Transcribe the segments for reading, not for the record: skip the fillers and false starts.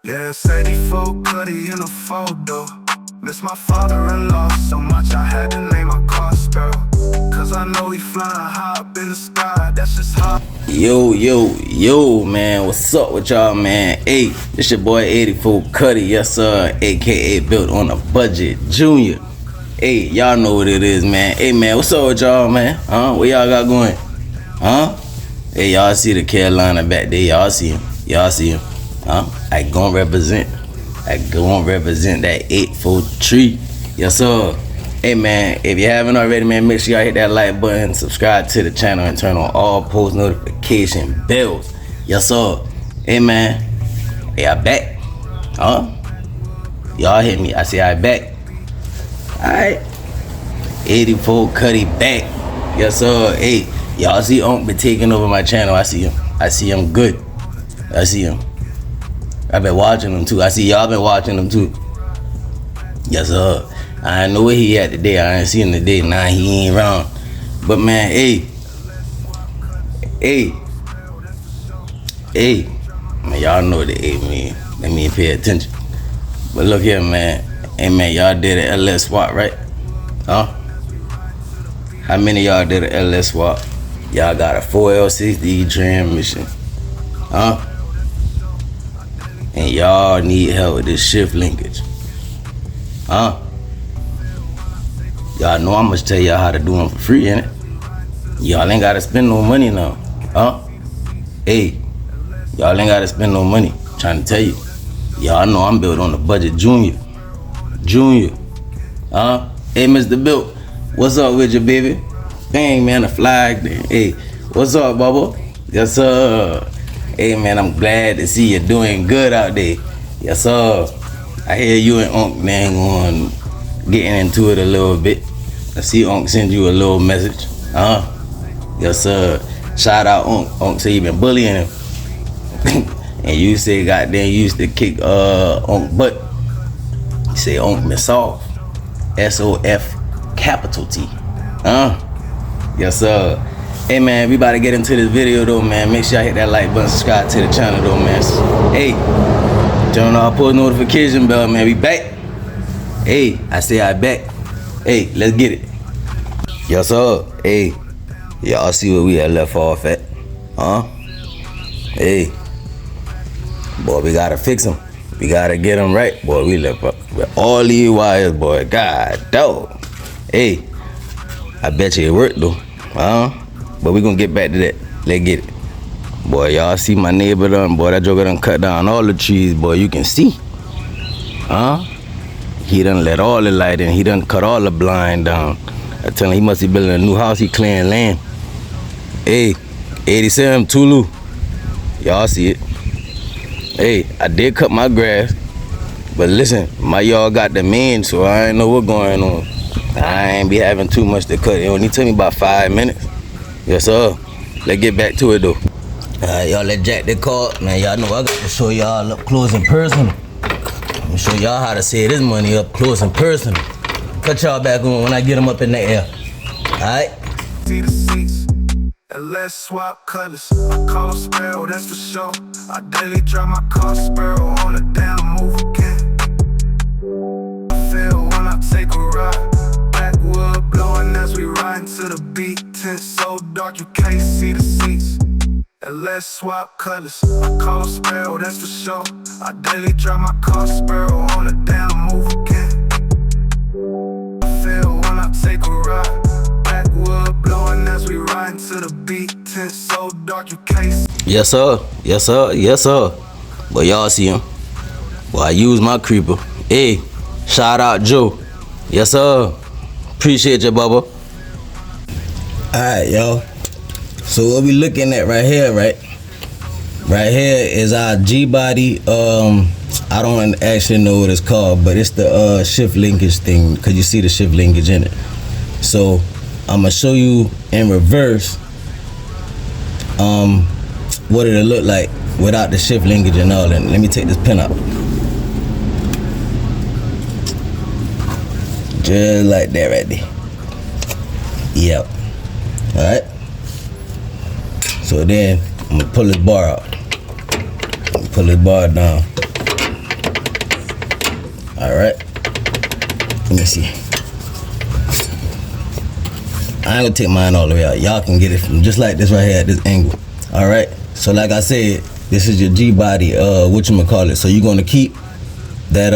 Yeah, it's 84 Cuddy in a photo. Miss my father-in-law so much I had to name my car Sparrow. Cause I know he flying high up in the sky, that's just how. Yo, man, what's up with y'all, man? Hey, this your boy 84 Cuddy, yes sir, aka Built on a Budget Junior. Hey, y'all know what it is, man. Hey, man, what's up with y'all, man? What y'all got going? Hey, y'all see the Carolina back there, y'all see him, I gon' represent that 843, yes sir. Hey man, if you haven't already, man, make sure y'all hit that like button, subscribe to the channel, and turn on all post notification bells. Yes sir. Hey man, hey, I back. Y'all hit me. I say I back. Alright. 84 Cuddy back. Yes sir. Hey, y'all see Unc been taking over my channel. I see him good. I see him. I've been watching him too. I see y'all been watching him too. Yes sir. I know where he at today. I ain't seen him today. Nah, he ain't around. But man, hey, man, y'all know what the A mean. Let me pay attention. But look here, man. Hey man, y'all did an LS swap, right? How many of y'all did an LS swap? Y'all got a 4L60 transmission. And y'all need help with this shift linkage. Y'all know I'm gonna tell y'all how to do them for free, innit? Y'all ain't gotta spend no money now. Hey, y'all ain't gotta spend no money. I'm trying to tell you. Y'all know I'm built on the budget junior. Hey, Mr. Built, what's up with you, baby? Dang, man, a flag there. Hey, what's up, Bubba? Yes, sir. Hey, man, I'm glad to see you doing good out there. Yes, sir. I hear you and Unc, man, going getting into it a little bit. I see Unc send you a little message. Yes sir. Shout out Unc. Unc say you been bullying him. And you say goddamn you used to kick Unc butt. You say Unc been soft. SOF capital T. Yes sir. Hey man, we about to get into this video though, man. Make sure y'all hit that like button, subscribe to the channel though, man. Hey, turn on our post notification bell, man. We back. Hey, I say I back. Hey, let's get it. Yes sir. Hey, y'all see where we had left off at? Hey, boy, we gotta fix them. We gotta get them right, boy. We left up with all these wires, boy. God dog. Hey, I bet you it worked though. But we gonna get back to that. Let's get it. Boy, y'all see my neighbor done, boy. That joker done cut down all the trees, boy. You can see. He done let all the light in. He done cut all the blind down. I tell him he must be building a new house. He clearing land. Hey, 87 Tulu. Y'all see it. Hey, I did cut my grass. But listen, my yard got the main, so I ain't know what's going on. I ain't be having too much to cut. It only took me about 5 minutes. Yes, sir. Let's get back to it, though. Alright, y'all, let's jack the car. Man, y'all know I got to show y'all up close and personal. I'm show y'all how to save this money up close and personal. Cut y'all back on when I get them up in the air. Alright? See the seats, and let's swap colors. I call a Sparrow, that's for sure. I daily drive my car Sparrow on a damn move again. I feel when I take a ride. Backwood blowing as we ride to the beat. Tent so dark you can't see the seats. And let's swap colors. I call a Sparrow, that's for sure. I daily drive my car Sparrow on a damn move again. I feel when I take a ride. Backwood blowing as we ride to the beat. Tent so dark you can't see. Yes, sir. Yes, sir. Yes, sir. But y'all see him. Well, I use my creeper. Hey, shout out Joe. Yes, sir. Appreciate you, Bubba. Alright, y'all. So what we looking at right here, right here is our gbody. I don't actually know what it's called, but it's the shift linkage thing, because you see the shift linkage in it. So I'm gonna show you in reverse what it'll look like without the shift linkage and all that. Let me take this pin out. Just like that right there. Yep. Alright. So then I'm gonna pull this bar out. Pull this bar down. All right. Let me see. I ain't gonna take mine all the way out. Y'all can get it from just like this right here at this angle. All right. So like I said, this is your G-body, whatchamacallit. So you're gonna keep that,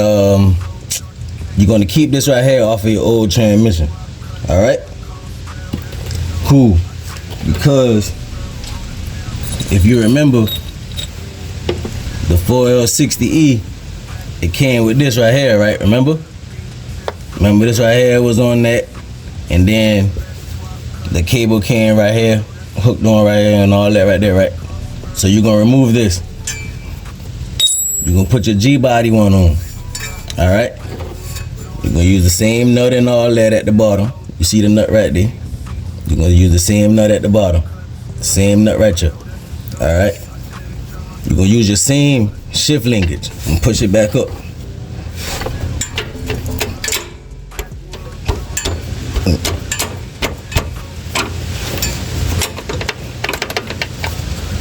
you're gonna keep this right here off of your old transmission. All right. Cool. Because if you remember, the 4L60E, it came with this right here, right? Remember this right here was on that, and then the cable came right here, hooked on right here, and all that right there, right? So you're gonna remove this. You're gonna put your G-body one on. All right. You're gonna use the same nut and all that at the bottom. You see the nut right there? You're gonna use the same nut at the bottom. Same nut right here. All right. You're gonna use your same shift linkage and push it back up.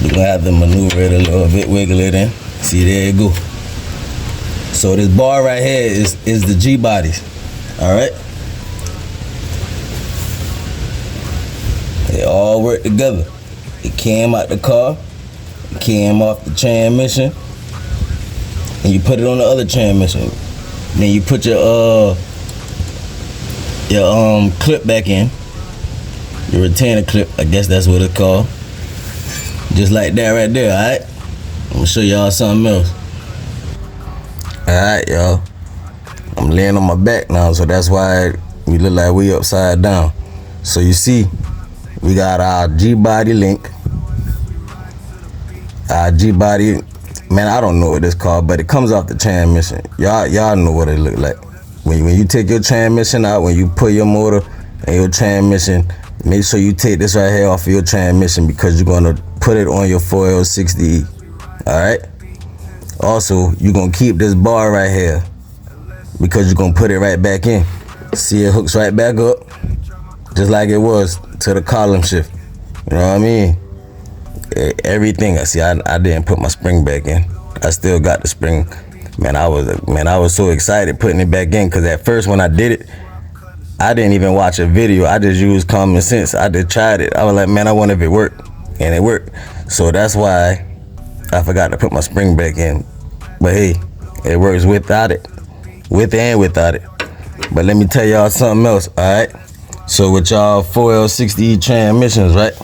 You're gonna have to maneuver it a little bit, wiggle it in. See, there you go. So this bar right here is the G-bodies. All right. They all work together. It came out the car, it came off the transmission, and you put it on the other transmission. Then you put your clip back in, your retainer clip, I guess that's what it's called. Just like that right there, all right? I'm gonna show y'all something else. All right, y'all. I'm laying on my back now, so that's why we look like we upside down. So you see, we got our G-body link. Our G-body, man, I don't know what it's called, but it comes off the transmission. Y'all know what it look like. When you take your transmission out, when you put your motor and your transmission, make sure you take this right here off of your transmission, because you're gonna put it on your 4L60E. All right. Also, you're gonna keep this bar right here, because you're gonna put it right back in. See, it hooks right back up, just like it was to the column shift. You know what I mean? Everything. I see. I didn't put my spring back in. I still got the spring. Man, I was so excited putting it back in, because at first when I did it, I didn't even watch a video. I just used common sense. I just tried it. I was like, man, I wonder if it worked, and it worked. So that's why I forgot to put my spring back in. But hey, it works without it, with and without it. But let me tell y'all something else. All right. So with y'all 4L60E transmissions, right?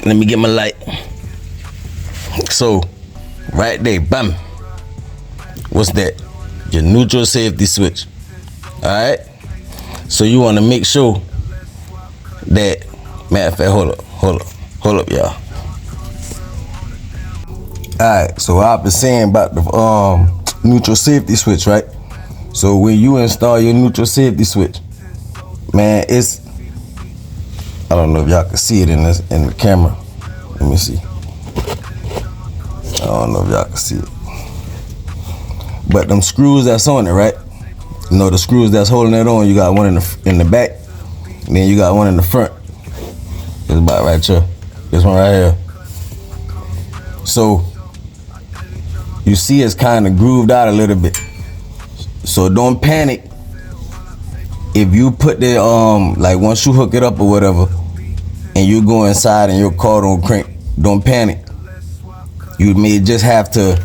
Let me get my light. So right there, bam. What's that? Your neutral safety switch. All right. So you want to make sure that, matter of fact, hold up, y'all. All right. So I've been saying about the neutral safety switch, right? So when you install your neutral safety switch, man, I don't know if y'all can see it in the camera. Let me see. I don't know if y'all can see it. But them screws that's on it, right? You know, the screws that's holding it on, you got one in the back, and then you got one in the front. It's about right here. This one right here. So you see it's kind of grooved out a little bit. So don't panic if you put the like once you hook it up or whatever, and you go inside and your car don't crank, don't panic. You may just have to,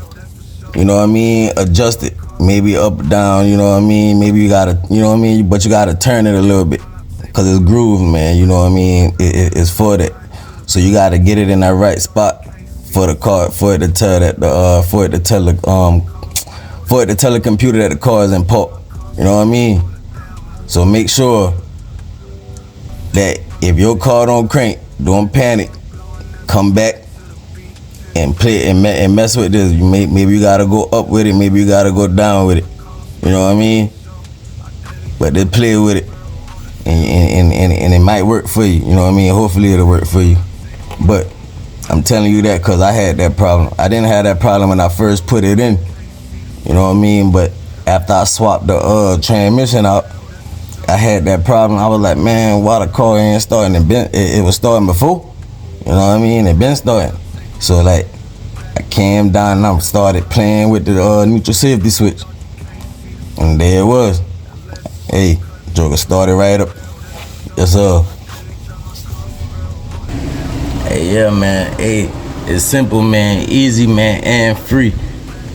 you know what I mean, adjust it, maybe up or down, you know what I mean. Maybe you gotta, you know what I mean, but you gotta turn it a little bit, cause it's grooved, man. You know what I mean. It's for that. So you gotta get it in that right spot for the car, for it to tell that for it to tell the computer that the car is in park. You know what I mean. So make sure that if your car don't crank, don't panic. Come back and play and mess with this. Maybe you gotta go up with it. Maybe you gotta go down with it. You know what I mean. But they play with it, and it might work for you. You know what I mean. Hopefully it'll work for you. But I'm telling you that because I had that problem. I didn't have that problem when I first put it in. You know what I mean. But after I swapped the transmission out, I had that problem. I was like, man, why the car ain't starting? It was starting before. You know what I mean? It been starting. So like, I came down and I started playing with the neutral safety switch. And there it was. Hey, Joker started right up. Yes, sir. Hey, yeah, man. Hey, it's simple, man. Easy, man, and free.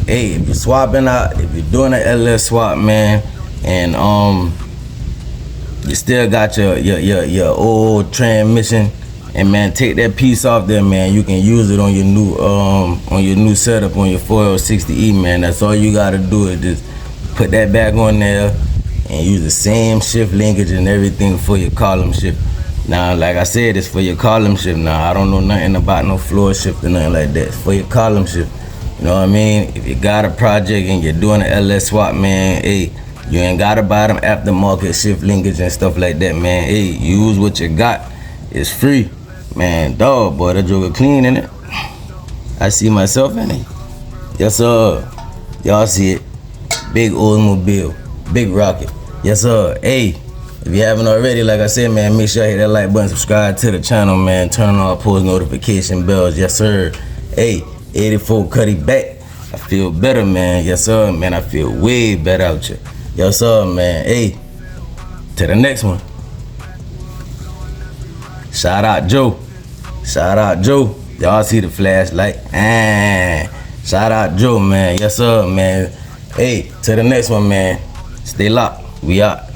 Hey, if you're swapping out, if you're doing an LS swap, man, and you still got your old transmission, and man, take that piece off there, man. You can use it on your new setup on your 4L60E, man. That's all you gotta do is just put that back on there and use the same shift linkage and everything for your column shift. Now, like I said, it's for your column shift. Now, I don't know nothing about no floor shift or nothing like that. It's for your column shift. You know what I mean? If you got a project and you're doing an LS swap, man, hey, you ain't gotta buy them aftermarket shift linkage and stuff like that, man. Hey, use what you got. It's free. Man, dog, boy, that joker clean in it. I see myself in it. Yes, sir. Y'all see it. Big Oldsmobile. Big rocket. Yes, sir. Hey, if you haven't already, like I said, man, make sure you hit that like button, subscribe to the channel, man. Turn on all post notification bells. Yes, sir. Hey, 84 Cuddy back. I feel better, man. Yes, sir, man. I feel way better out here. Yes, sir, man. Hey, to the next one. Shout out Joe. Shout out Joe. Y'all see the flashlight? Shout out Joe, man. Yes, sir, man. Hey, to the next one, man. Stay locked. We out.